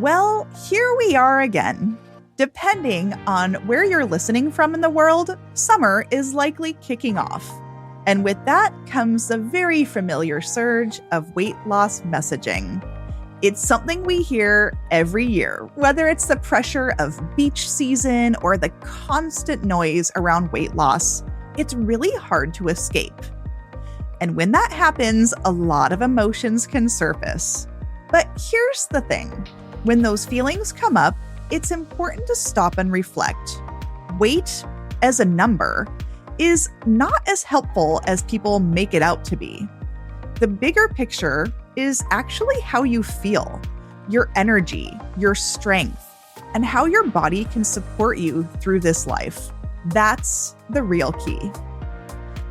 Well, here we are again. Depending on where you're listening from in the world, summer is likely kicking off. And with that comes the very familiar surge of weight loss messaging. It's something we hear every year, whether it's the pressure of beach season or the constant noise around weight loss. It's really hard to escape. And when that happens, a lot of emotions can surface. But here's the thing. When those feelings come up, it's important to stop and reflect. Weight, as a number, is not as helpful as people make it out to be. The bigger picture is actually how you feel, your energy, your strength, and how your body can support you through this life. That's the real key.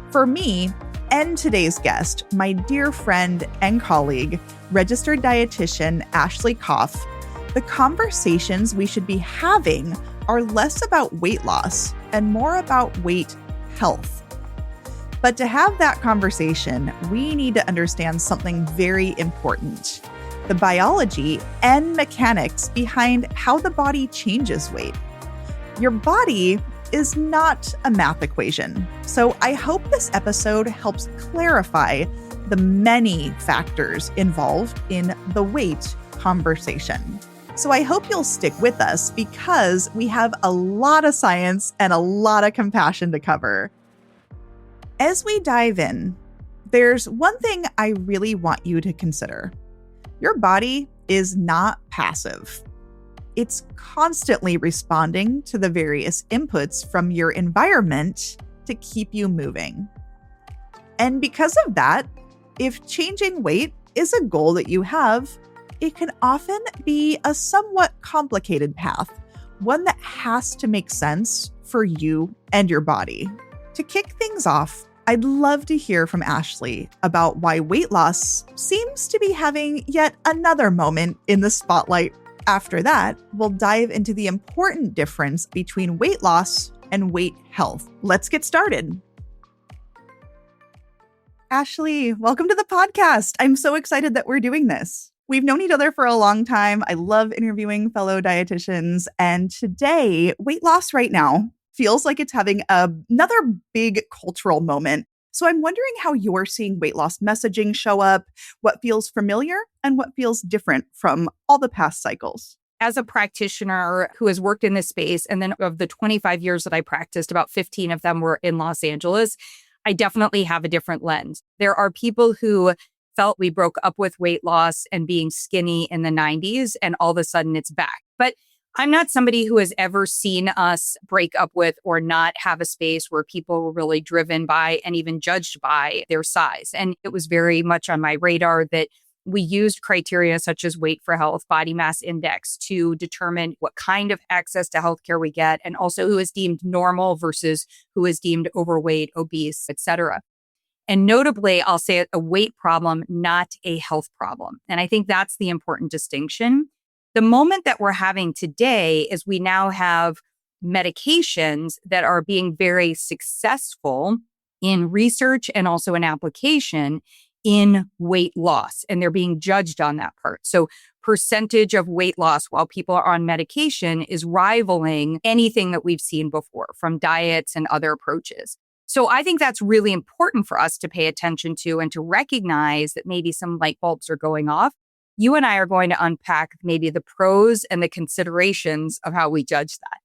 For me, and today's guest, my dear friend and colleague, registered dietitian Ashley Koff, the conversations we should be having are less about weight loss and more about weight health. But to have that conversation, we need to understand something very important: the biology and mechanics behind how the body changes weight. Your body is not a math equation, so I hope this episode helps clarify the many factors involved in the weight conversation. So I hope you'll stick with us because we have a lot of science and a lot of compassion to cover. As we dive in, there's one thing I really want you to consider. Your body is not passive. It's constantly responding to the various inputs from your environment to keep you moving. And because of that, if changing weight is a goal that you have, it can often be a somewhat complicated path, one that has to make sense for you and your body. To kick things off, I'd love to hear from Ashley about why weight loss seems to be having yet another moment in the spotlight. After that, we'll dive into the important difference between weight loss and weight health. Let's get started. Ashley, welcome to the podcast. I'm so excited that we're doing this. We've known each other for a long time. I love interviewing fellow dietitians. And today, weight loss right now feels like it's having another big cultural moment. So I'm wondering how you're seeing weight loss messaging show up, what feels familiar and what feels different from all the past cycles. As a practitioner who has worked in this space, and then of the 25 years that I practiced, about 15 of them were in Los Angeles, I definitely have a different lens. There are people who felt we broke up with weight loss and being skinny in the 90s, and all of a sudden it's back. But I'm not somebody who has ever seen us break up with or not have a space where people were really driven by and even judged by their size. And it was very much on my radar that we used criteria such as weight for health, body mass index to determine what kind of access to healthcare we get, and also who is deemed normal versus who is deemed overweight, obese, etc. And notably, I'll say a weight problem, not a health problem. And I think that's the important distinction. The moment that we're having today is we now have medications that are being very successful in research and also in application in weight loss. And they're being judged on that part. So percentage of weight loss while people are on medication is rivaling anything that we've seen before from diets and other approaches. So I think that's really important for us to pay attention to and to recognize that maybe some light bulbs are going off. You and I are going to unpack maybe the pros and the considerations of how we judge that.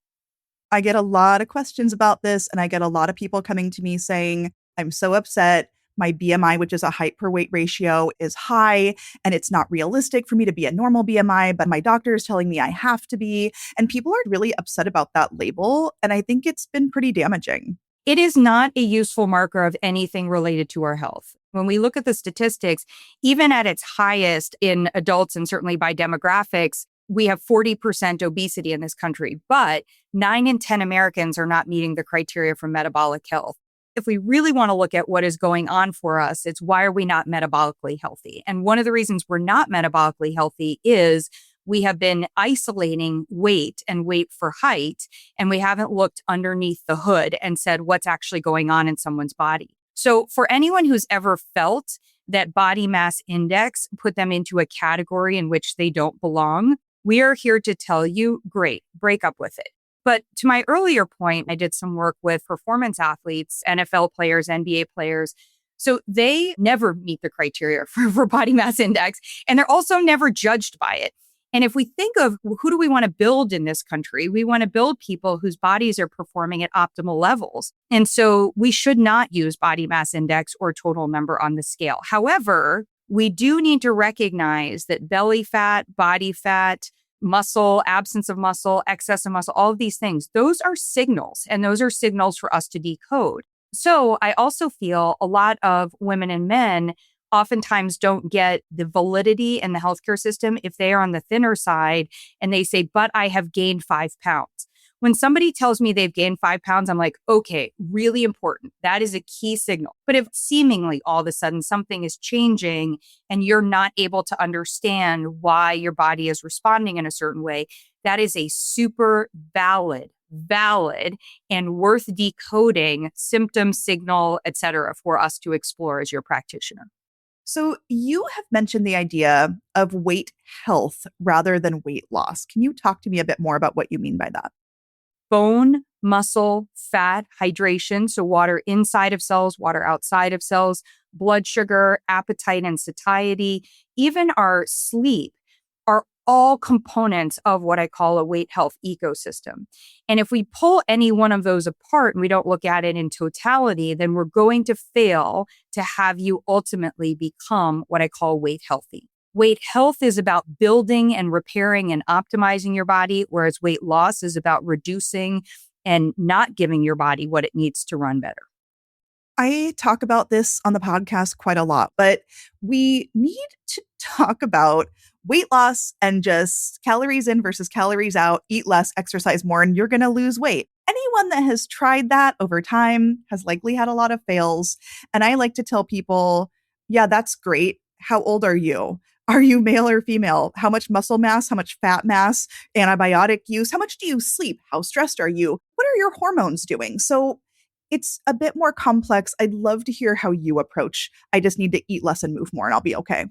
I get a lot of questions about this, and I get a lot of people coming to me saying, I'm so upset. My BMI, which is a height per weight ratio, is high, and it's not realistic for me to be a normal BMI, but my doctor is telling me I have to be. And people are really upset about that label, and I think it's been pretty damaging. It is not a useful marker of anything related to our health. When we look at the statistics, even at its highest in adults and certainly by demographics, we have 40% obesity in this country, but 9 in 10 Americans are not meeting the criteria for metabolic health. If we really want to look at what is going on for us, it's why are we not metabolically healthy? And one of the reasons we're not metabolically healthy is we have been isolating weight and weight for height, and we haven't looked underneath the hood and said what's actually going on in someone's body. So for anyone who's ever felt that body mass index put them into a category in which they don't belong, We are here to tell you, great, break up with it. But to my earlier point, I did some work with performance athletes, NFL players, NBA players. So they never meet the criteria for body mass index, and they're also never judged by it. And if we think of who do we want to build in this country, we want to build people whose bodies are performing at optimal levels. And so we should not use body mass index or total number on the scale. However, we do need to recognize that belly fat, body fat, muscle, absence of muscle, excess of muscle, all of these things, those are signals, and those are signals for us to decode. So I also feel a lot of women and men oftentimes don't get the validity in the healthcare system if they are on the thinner side and they say, but I have gained 5 pounds. When somebody tells me they've gained 5 pounds, I'm like, okay, really important. That is a key signal. But if seemingly all of a sudden something is changing and you're not able to understand why your body is responding in a certain way, that is a super valid and worth decoding symptom, signal, et cetera, for us to explore as your practitioner. So you have mentioned the idea of weight health rather than weight loss. Can you talk to me a bit more about what you mean by that? Bone, muscle, fat, hydration, so water inside of cells, water outside of cells, blood sugar, appetite and satiety, even our sleep are all components of what I call a weight health ecosystem. And if we pull any one of those apart and we don't look at it in totality, then we're going to fail to have you ultimately become what I call weight healthy. Weight health is about building and repairing and optimizing your body, whereas weight loss is about reducing and not giving your body what it needs to run better. I talk about this on the podcast quite a lot, but we need to talk about weight loss and just calories in versus calories out, eat less, exercise more, and you're going to lose weight. Anyone that has tried that over time has likely had a lot of fails. And I like to tell people, yeah, that's great. How old are you? Are you male or female? How much muscle mass? How much fat mass? Antibiotic use? How much do you sleep? How stressed are you? What are your hormones doing? So it's a bit more complex. I'd love to hear how you approach. I just need to eat less and move more and I'll be okay.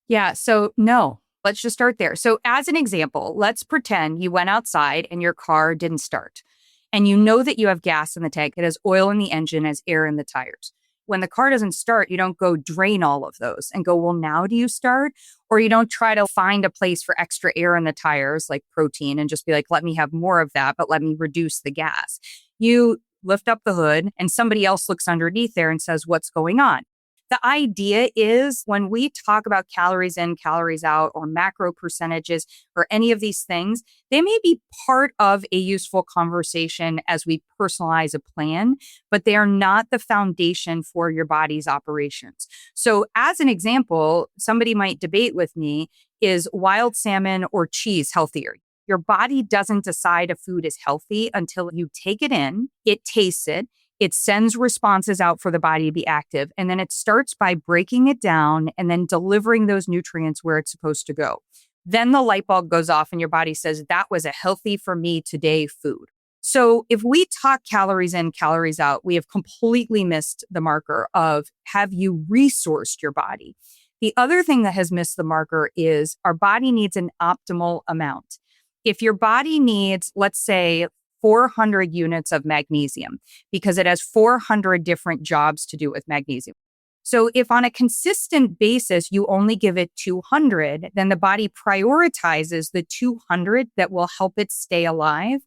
Yeah. So no, let's just start there. So as an example, let's pretend you went outside and your car didn't start. And you know that you have gas in the tank. It has oil in the engine, has air in the tires. When the car doesn't start, you don't go drain all of those and go, well, now do you start? Or you don't try to find a place for extra air in the tires, like protein, and just be like, let me have more of that, but let me reduce the gas. You lift up the hood and somebody else looks underneath there and says, what's going on? The idea is when we talk about calories in, calories out, or macro percentages, or any of these things, they may be part of a useful conversation as we personalize a plan, but they are not the foundation for your body's operations. So as an example, somebody might debate with me, is wild salmon or cheese healthier? Your body doesn't decide a food is healthy until you take it in, it tastes it, it sends responses out for the body to be active, and then it starts by breaking it down and then delivering those nutrients where it's supposed to go. Then the light bulb goes off and your body says, that was a healthy for me today food. So if we talk calories in, calories out, we have completely missed the marker of have you resourced your body? The other thing that has missed the marker is our body needs an optimal amount. If your body needs, let's say, 400 units of magnesium, because it has 400 different jobs to do with magnesium. So if on a consistent basis, you only give it 200, then the body prioritizes the 200 that will help it stay alive,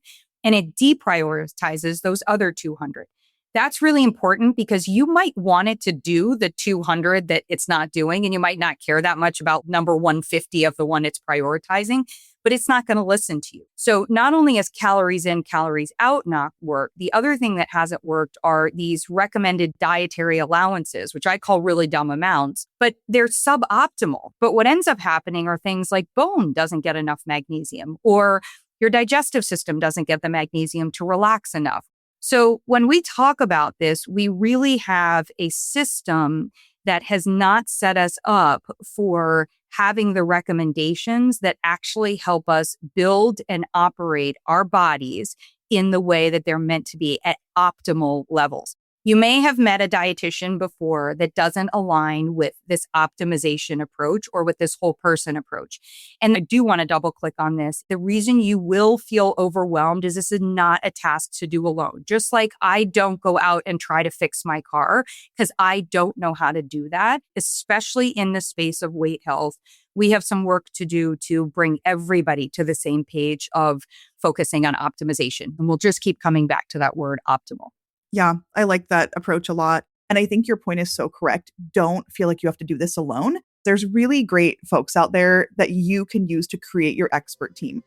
and it deprioritizes those other 200. That's really important because you might want it to do the 200 that it's not doing, and you might not care that much about number 150 of the one it's prioritizing, but it's not going to listen to you. So not only has calories in, calories out not worked, the other thing that hasn't worked are these recommended dietary allowances, which I call really dumb amounts, but they're suboptimal. But what ends up happening are things like bone doesn't get enough magnesium, or your digestive system doesn't get the magnesium to relax enough. So when we talk about this, we really have a system that has not set us up for having the recommendations that actually help us build and operate our bodies in the way that they're meant to be at optimal levels. You may have met a dietitian before that doesn't align with this optimization approach or with this whole person approach. And I do want to double click on this. The reason you will feel overwhelmed is this is not a task to do alone. Just like I don't go out and try to fix my car because I don't know how to do that, especially in the space of weight health. We have some work to do to bring everybody to the same page of focusing on optimization. And we'll just keep coming back to that word optimal. Yeah, I like that approach a lot. And I think your point is so correct. Don't feel like you have to do this alone. There's really great folks out there that you can use to create your expert team.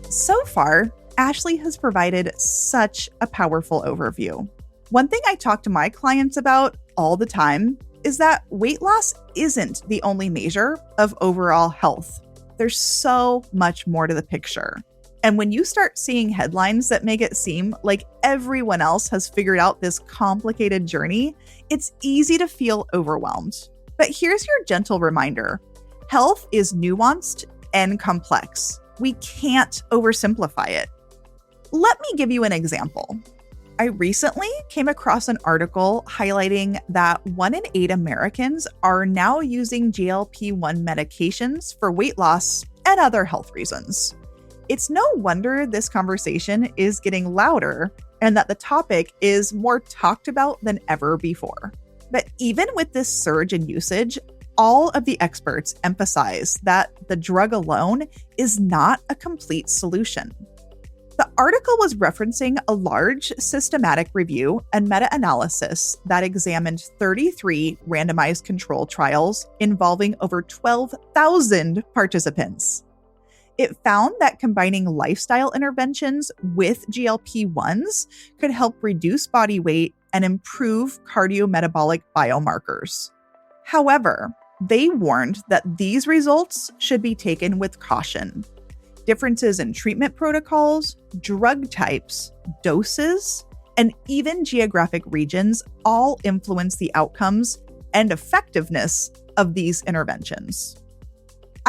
So far, Ashley has provided such a powerful overview. One thing I talk to my clients about all the time is that weight loss isn't the only measure of overall health. There's so much more to the picture. And when you start seeing headlines that make it seem like everyone else has figured out this complicated journey, it's easy to feel overwhelmed. But here's your gentle reminder. Health is nuanced and complex. We can't oversimplify it. Let me give you an example. I recently came across an article highlighting that 1 in 8 Americans are now using GLP-1 medications for weight loss and other health reasons. It's no wonder this conversation is getting louder and that the topic is more talked about than ever before. But even with this surge in usage, all of the experts emphasize that the drug alone is not a complete solution. The article was referencing a large systematic review and meta-analysis that examined 33 randomized control trials involving over 12,000 participants. It found that combining lifestyle interventions with GLP-1s could help reduce body weight and improve cardiometabolic biomarkers. However, they warned that these results should be taken with caution. Differences in treatment protocols, drug types, doses, and even geographic regions all influence the outcomes and effectiveness of these interventions.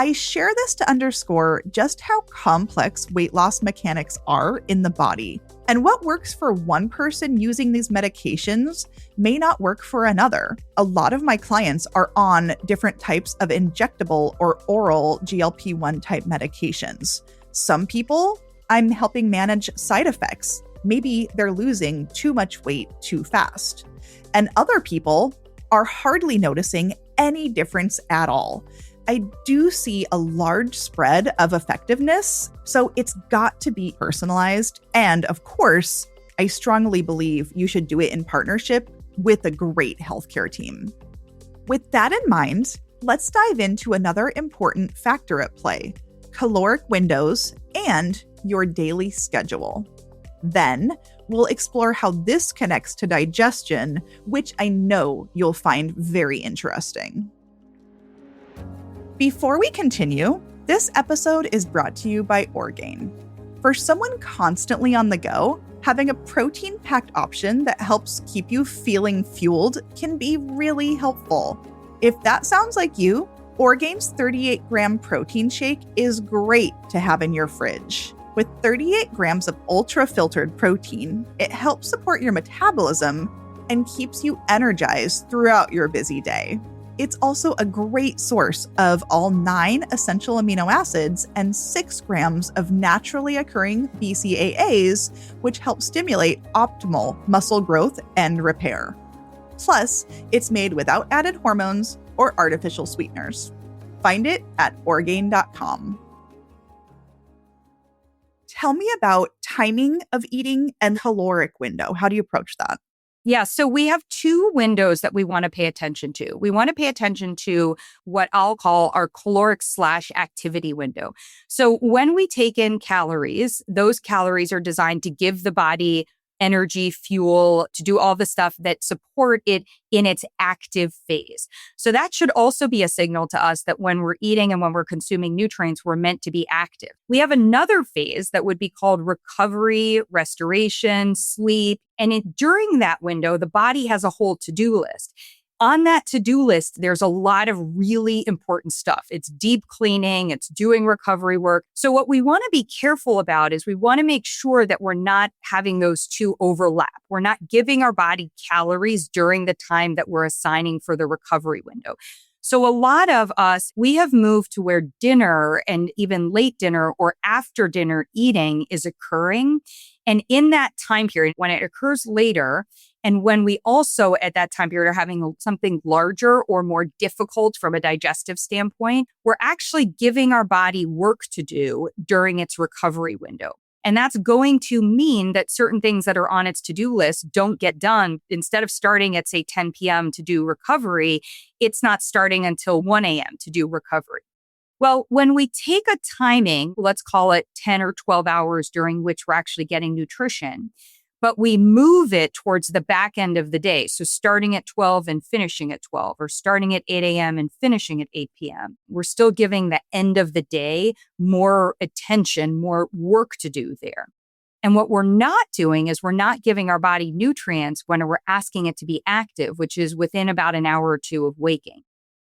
I share this to underscore just how complex weight loss mechanics are in the body, and what works for one person using these medications may not work for another. A lot of my clients are on different types of injectable or oral GLP-1 type medications. Some people, I'm helping manage side effects. Maybe they're losing too much weight too fast. And other people are hardly noticing any difference at all. I do see a large spread of effectiveness, so it's got to be personalized. And of course, I strongly believe you should do it in partnership with a great healthcare team. With that in mind, let's dive into another important factor at play: caloric windows and your daily schedule. Then we'll explore how this connects to digestion, which I know you'll find very interesting. Before we continue, this episode is brought to you by Orgain. For someone constantly on the go, having a protein-packed option that helps keep you feeling fueled can be really helpful. If that sounds like you, Orgain's 38-gram protein shake is great to have in your fridge. With 38 grams of ultra-filtered protein, it helps support your metabolism and keeps you energized throughout your busy day. It's also a great source of all 9 essential amino acids and 6 grams of naturally occurring BCAAs, which help stimulate optimal muscle growth and repair. Plus, it's made without added hormones or artificial sweeteners. Find it at Orgain.com. Tell me about timing of eating and caloric window. How do you approach that? Yeah, so we have 2 windows that we want to pay attention to. We want to pay attention to what I'll call our caloric/activity window. So when we take in calories, those calories are designed to give the body energy, fuel, to do all the stuff that support it in its active phase. So that should also be a signal to us that when we're eating and when we're consuming nutrients, we're meant to be active. We have another phase that would be called recovery, restoration, sleep. And during that window, the body has a whole to-do list. On that to-do list, there's a lot of really important stuff. It's deep cleaning, it's doing recovery work. So what we want to be careful about is we want to make sure that we're not having those two overlap. We're not giving our body calories during the time that we're assigning for the recovery window. So a lot of us, we have moved to where dinner and even late dinner or after dinner eating is occurring. And in that time period, when it occurs later, and when we also at that time period are having something larger or more difficult from a digestive standpoint, we're actually giving our body work to do during its recovery window. And that's going to mean that certain things that are on its to-do list don't get done. Instead of starting at, say, 10 p.m. to do recovery, it's not starting until 1 a.m. to do recovery. Well, when we take a timing, let's call it 10 or 12 hours during which we're actually getting nutrition, but we move it towards the back end of the day. So starting at 12 and finishing at 12, or starting at 8 a.m. and finishing at 8 p.m. We're still giving the end of the day more attention, more work to do there. And what we're not doing is we're not giving our body nutrients when we're asking it to be active, which is within about an hour or two of waking.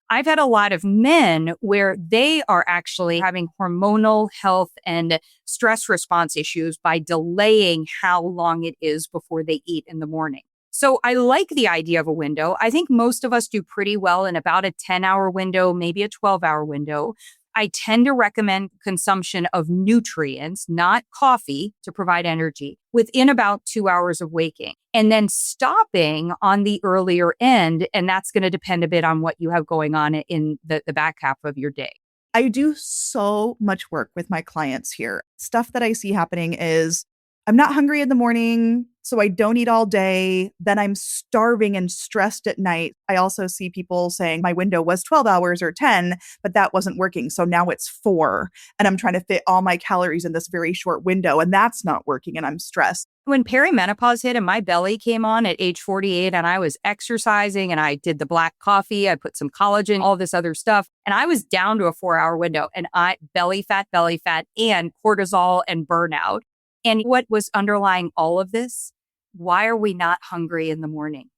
I've had a lot of men where they are actually having hormonal health and stress response issues by delaying how long it is before they eat in the morning. So I like the idea of a window. I think most of us do pretty well in about a 10-hour window, maybe a 12-hour window. I tend to recommend consumption of nutrients, not coffee, to provide energy within about 2 hours of waking, and then stopping on the earlier end. And that's going to depend a bit on what you have going on in the back half of your day. I do so much work with my clients here. Stuff that I see happening is I'm not hungry in the morning, so I don't eat all day. Then I'm starving and stressed at night. I also see people saying my window was 12 hours or 10, but that wasn't working. So now it's 4, and I'm trying to fit all my calories in this very short window, and that's not working, and I'm stressed. When perimenopause hit and my belly came on at age 48 and I was exercising and I did the black coffee, I put some collagen, all this other stuff, and I was down to a 4-hour window, and belly fat, and cortisol and burnout. And what was underlying all of this? Why are we not hungry in the morning?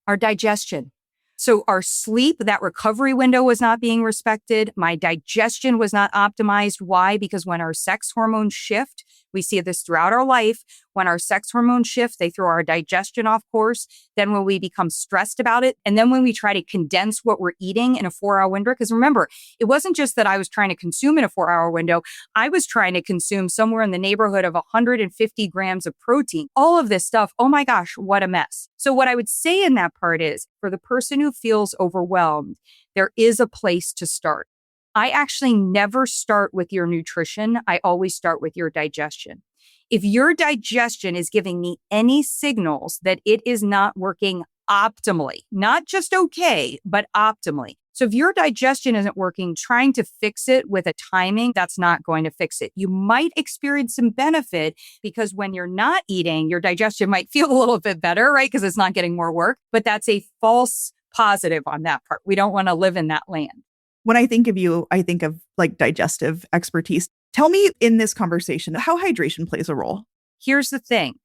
Our digestion. So our sleep, that recovery window was not being respected. My digestion was not optimized. Why? Because when our sex hormones shift, we see this throughout our life. When our sex hormones shift, they throw our digestion off course. Then when we become stressed about it, and then when we try to condense what we're eating in a 4-hour window, because remember, it wasn't just that I was trying to consume in a 4-hour window. I was trying to consume somewhere in the neighborhood of 150 grams of protein. All of this stuff, oh my gosh, what a mess. So what I would say in that part is, for the person who feels overwhelmed, there is a place to start. I actually never start with your nutrition. I always start with your digestion. If your digestion is giving me any signals that it is not working optimally, not just okay, but optimally. So if your digestion isn't working, trying to fix it with a timing, that's not going to fix it. You might experience some benefit because when you're not eating, your digestion might feel a little bit better, right? Because it's not getting more work, but that's a false positive on that part. We don't want to live in that land. When I think of you, I think of like digestive expertise. Tell me in this conversation how hydration plays a role. Here's the thing.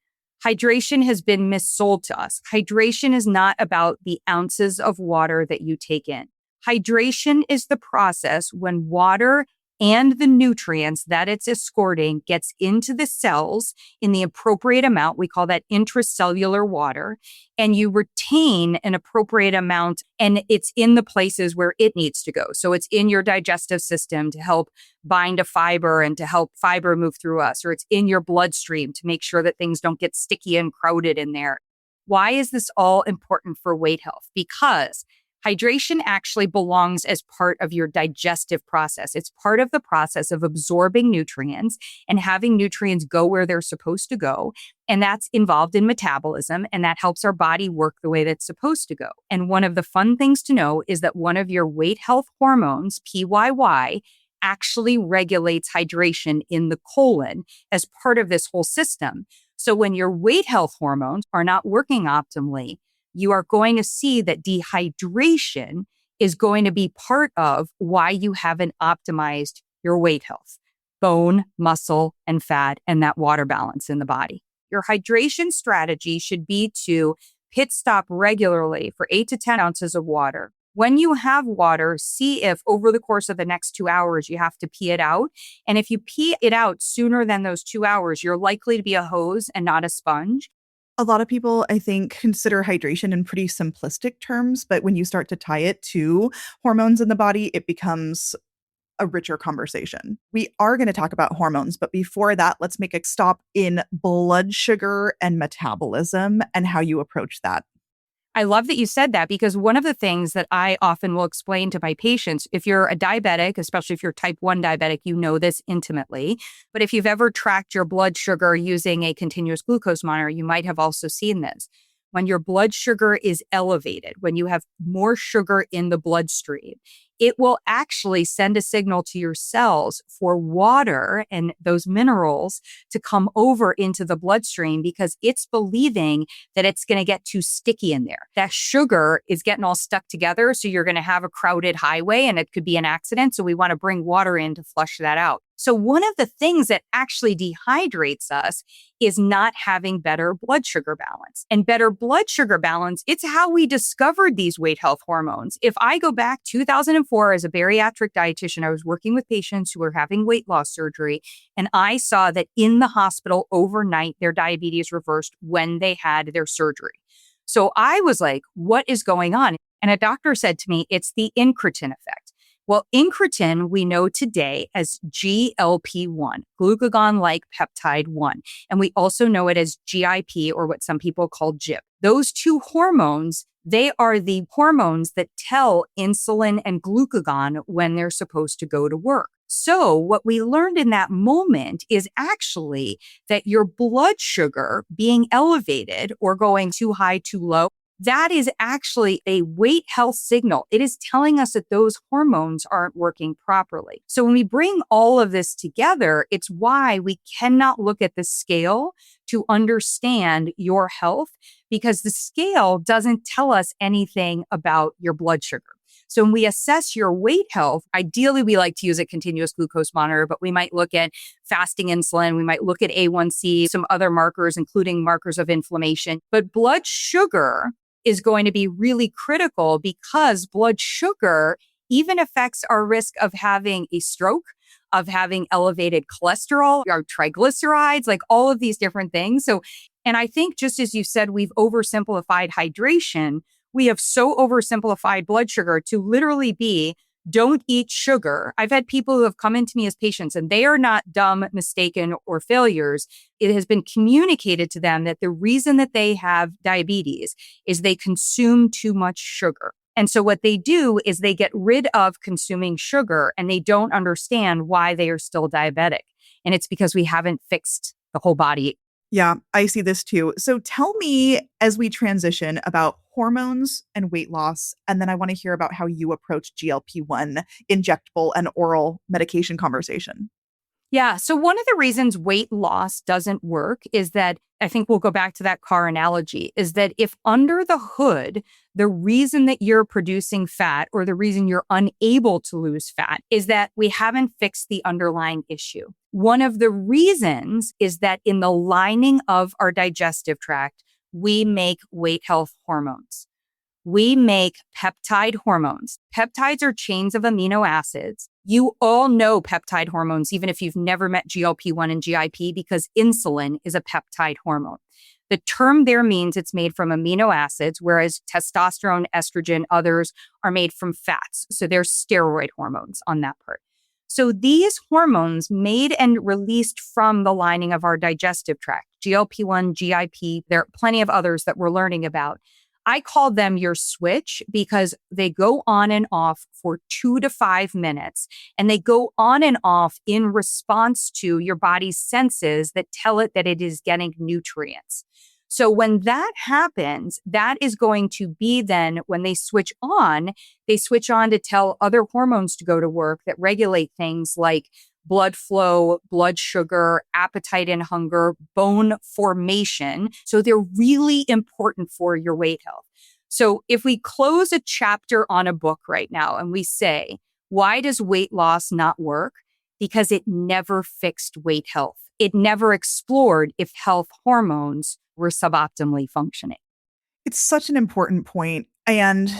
Hydration has been missold to us. Hydration is not about the ounces of water that you take in. Hydration is the process when water and the nutrients that it's escorting gets into the cells in the appropriate amount. We call that intracellular water. And you retain an appropriate amount, and it's in the places where it needs to go. So it's in your digestive system to help bind to fiber and to help fiber move through us, or it's in your bloodstream to make sure that things don't get sticky and crowded in there. Why is this all important for weight health? Because hydration actually belongs as part of your digestive process. It's part of the process of absorbing nutrients and having nutrients go where they're supposed to go. And that's involved in metabolism, and that helps our body work the way that's supposed to go. And one of the fun things to know is that one of your weight health hormones, PYY, actually regulates hydration in the colon as part of this whole system. So when your weight health hormones are not working optimally, you are going to see that dehydration is going to be part of why you haven't optimized your weight health, bone, muscle, and fat, and that water balance in the body. Your hydration strategy should be to pit stop regularly for 8 to 10 ounces of water. When you have water, see if over the course of the next 2 hours, you have to pee it out. And if you pee it out sooner than those 2 hours, you're likely to be a hose and not a sponge. A lot of people, I think, consider hydration in pretty simplistic terms, but when you start to tie it to hormones in the body, it becomes a richer conversation. We are going to talk about hormones, but before that, let's make a stop in blood sugar and metabolism and how you approach that. I love that you said that, because one of the things that I often will explain to my patients, if you're a diabetic, especially if you're type 1 diabetic, you know this intimately. But if you've ever tracked your blood sugar using a continuous glucose monitor, you might have also seen this. When your blood sugar is elevated, when you have more sugar in the bloodstream, it will actually send a signal to your cells for water and those minerals to come over into the bloodstream, because it's believing that it's going to get too sticky in there. That sugar is getting all stuck together. So you're going to have a crowded highway and it could be an accident. So we want to bring water in to flush that out. So one of the things that actually dehydrates us is not having better blood sugar balance. And better blood sugar balance, it's how we discovered these weight health hormones. If I go back 2004 as a bariatric dietitian, I was working with patients who were having weight loss surgery, and I saw that in the hospital overnight, their diabetes reversed when they had their surgery. So I was like, what is going on? And a doctor said to me, it's the incretin effect. Well, incretin, we know today as GLP-1, glucagon-like peptide 1. And we also know it as GIP, or what some people call GIP. Those two hormones, they are the hormones that tell insulin and glucagon when they're supposed to go to work. So what we learned in that moment is actually that your blood sugar being elevated or going too high, too low, that is actually a weight health signal. It is telling us that those hormones aren't working properly. So when we bring all of this together, it's why we cannot look at the scale to understand your health, because the scale doesn't tell us anything about your blood sugar. So when we assess your weight health, ideally we like to use a continuous glucose monitor, but we might look at fasting insulin. We might look at A1C, some other markers, including markers of inflammation. But blood sugar is going to be really critical, because blood sugar even affects our risk of having a stroke, of having elevated cholesterol, our triglycerides, like all of these different things. So, and I think just as you said, we've oversimplified hydration. We have so oversimplified blood sugar to literally be, don't eat sugar. I've had people who have come into me as patients, and they are not dumb, mistaken, or failures. It has been communicated to them that the reason that they have diabetes is they consume too much sugar. And so what they do is they get rid of consuming sugar, and they don't understand why they are still diabetic. And it's because we haven't fixed the whole body. Yeah, I see this too. So tell me, as we transition, about hormones and weight loss, and then I want to hear about how you approach GLP-1 injectable and oral medication conversation. Yeah. So one of the reasons weight loss doesn't work is that, I think we'll go back to that car analogy, is that if under the hood, the reason that you're producing fat, or the reason you're unable to lose fat, is that we haven't fixed the underlying issue. One of the reasons is that in the lining of our digestive tract, we make weight health hormones. We make peptide hormones. Peptides are chains of amino acids. You all know peptide hormones, even if you've never met GLP-1 and GIP, because insulin is a peptide hormone. The term there means it's made from amino acids, whereas testosterone, estrogen, others are made from fats. So they're steroid hormones on that part. So these hormones made and released from the lining of our digestive tract, GLP-1, GIP, there are plenty of others that we're learning about. I call them your switch because they go on and off for 2 to 5 minutes, and they go on and off in response to your body's senses that tell it that it is getting nutrients. So when that happens, that is going to be then when they switch on to tell other hormones to go to work that regulate things like blood flow, blood sugar, appetite and hunger, bone formation. So they're really important for your weight health. So if we close a chapter on a book right now and we say, why does weight loss not work? Because it never fixed weight health. It never explored if health hormones were suboptimally functioning. It's such an important point. And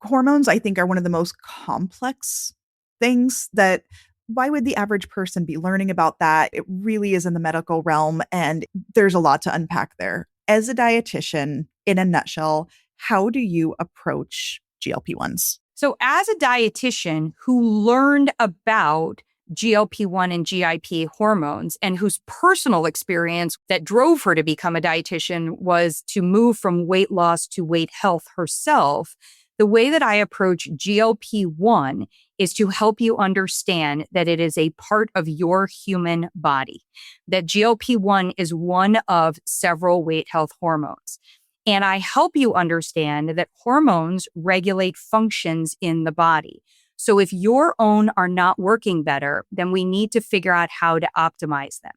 hormones, I think, are one of the most complex things that why would the average person be learning about that? It really is in the medical realm, and there's a lot to unpack there. As a dietitian, in a nutshell, how do you approach GLP-1s? So as a dietitian who learned about GLP-1 and GIP hormones and whose personal experience that drove her to become a dietitian was to move from weight loss to weight health herself, the way that I approach GLP-1 is to help you understand that it is a part of your human body, that GLP-1 is one of several weight health hormones. And I help you understand that hormones regulate functions in the body. So if your own are not working better, then we need to figure out how to optimize them.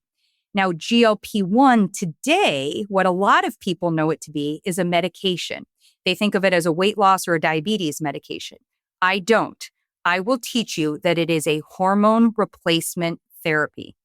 Now, GLP-1 today, what a lot of people know it to be, is a medication. They think of it as a weight loss or a diabetes medication. I don't. I will teach you that it is a hormone replacement therapy.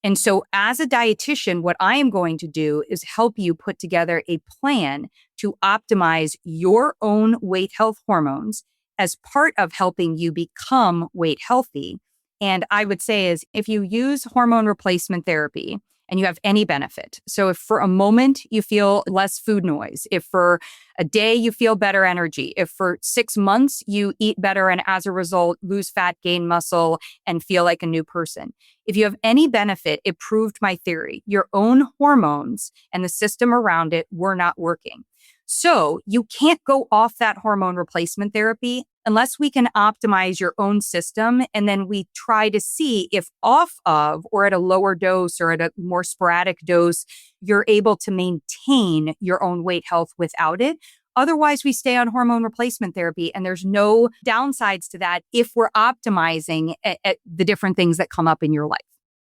And so as a dietitian, what I am going to do is help you put together a plan to optimize your own weight health hormones as part of helping you become weight healthy. And I would say is if you use hormone replacement therapy and you have any benefit. So if for a moment you feel less food noise, if for a day you feel better energy, if for 6 months you eat better and as a result lose fat, gain muscle, and feel like a new person. If you have any benefit, it proved my theory. Your own hormones and the system around it were not working. So you can't go off that hormone replacement therapy unless we can optimize your own system. And then we try to see if off of or at a lower dose or at a more sporadic dose, you're able to maintain your own weight health without it. Otherwise, we stay on hormone replacement therapy, and there's no downsides to that if we're optimizing at the different things that come up in your life.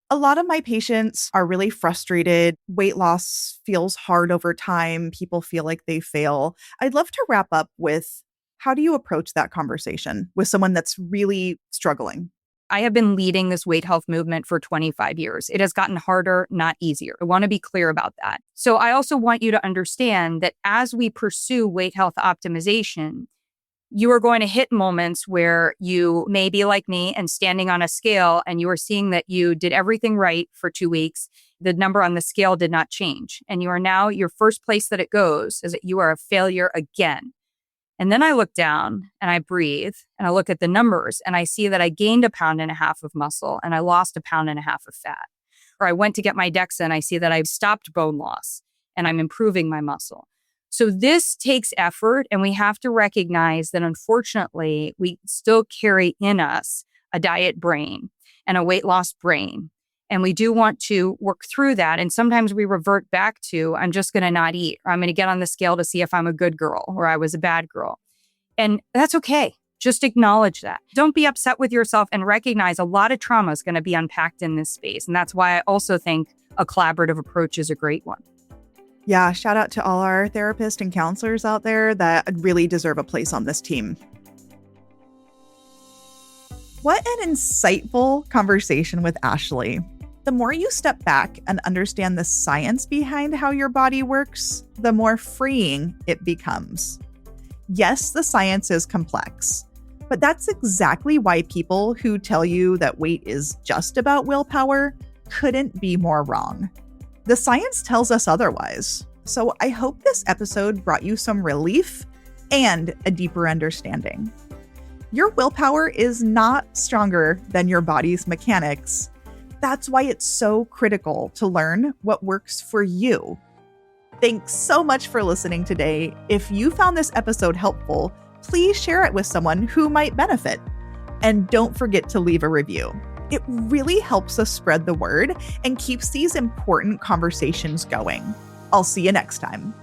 A lot of my patients are really frustrated. Weight loss feels hard over time. People feel like they fail. I'd love to wrap up with how do you approach that conversation with someone that's really struggling? I have been leading this weight health movement for 25 years. It has gotten harder, not easier. I want to be clear about that. So I also want you to understand that as we pursue weight health optimization, you are going to hit moments where you may be like me and standing on a scale and you are seeing that you did everything right for 2 weeks. The number on the scale did not change. And you are now, your first place that it goes is that you are a failure again. And then I look down and I breathe and I look at the numbers and I see that I gained 1.5 pounds of muscle and I lost 1.5 pounds of fat. Or I went to get my DEXA and I see that I've stopped bone loss and I'm improving my muscle. So this takes effort, and we have to recognize that unfortunately, we still carry in us a diet brain and a weight loss brain. And we do want to work through that. And sometimes we revert back to, I'm just going to not eat, or I'm going to get on the scale to see if I'm a good girl or I was a bad girl. And that's okay. Just acknowledge that. Don't be upset with yourself and recognize a lot of trauma is going to be unpacked in this space. And that's why I also think a collaborative approach is a great one. Yeah, shout out to all our therapists and counselors out there that really deserve a place on this team. What an insightful conversation with Ashley. The more you step back and understand the science behind how your body works, the more freeing it becomes. Yes, the science is complex, but that's exactly why people who tell you that weight is just about willpower couldn't be more wrong. The science tells us otherwise. So I hope this episode brought you some relief and a deeper understanding. Your willpower is not stronger than your body's mechanics. That's why it's so critical to learn what works for you. Thanks so much for listening today. If you found this episode helpful, please share it with someone who might benefit. And don't forget to leave a review. It really helps us spread the word and keeps these important conversations going. I'll see you next time.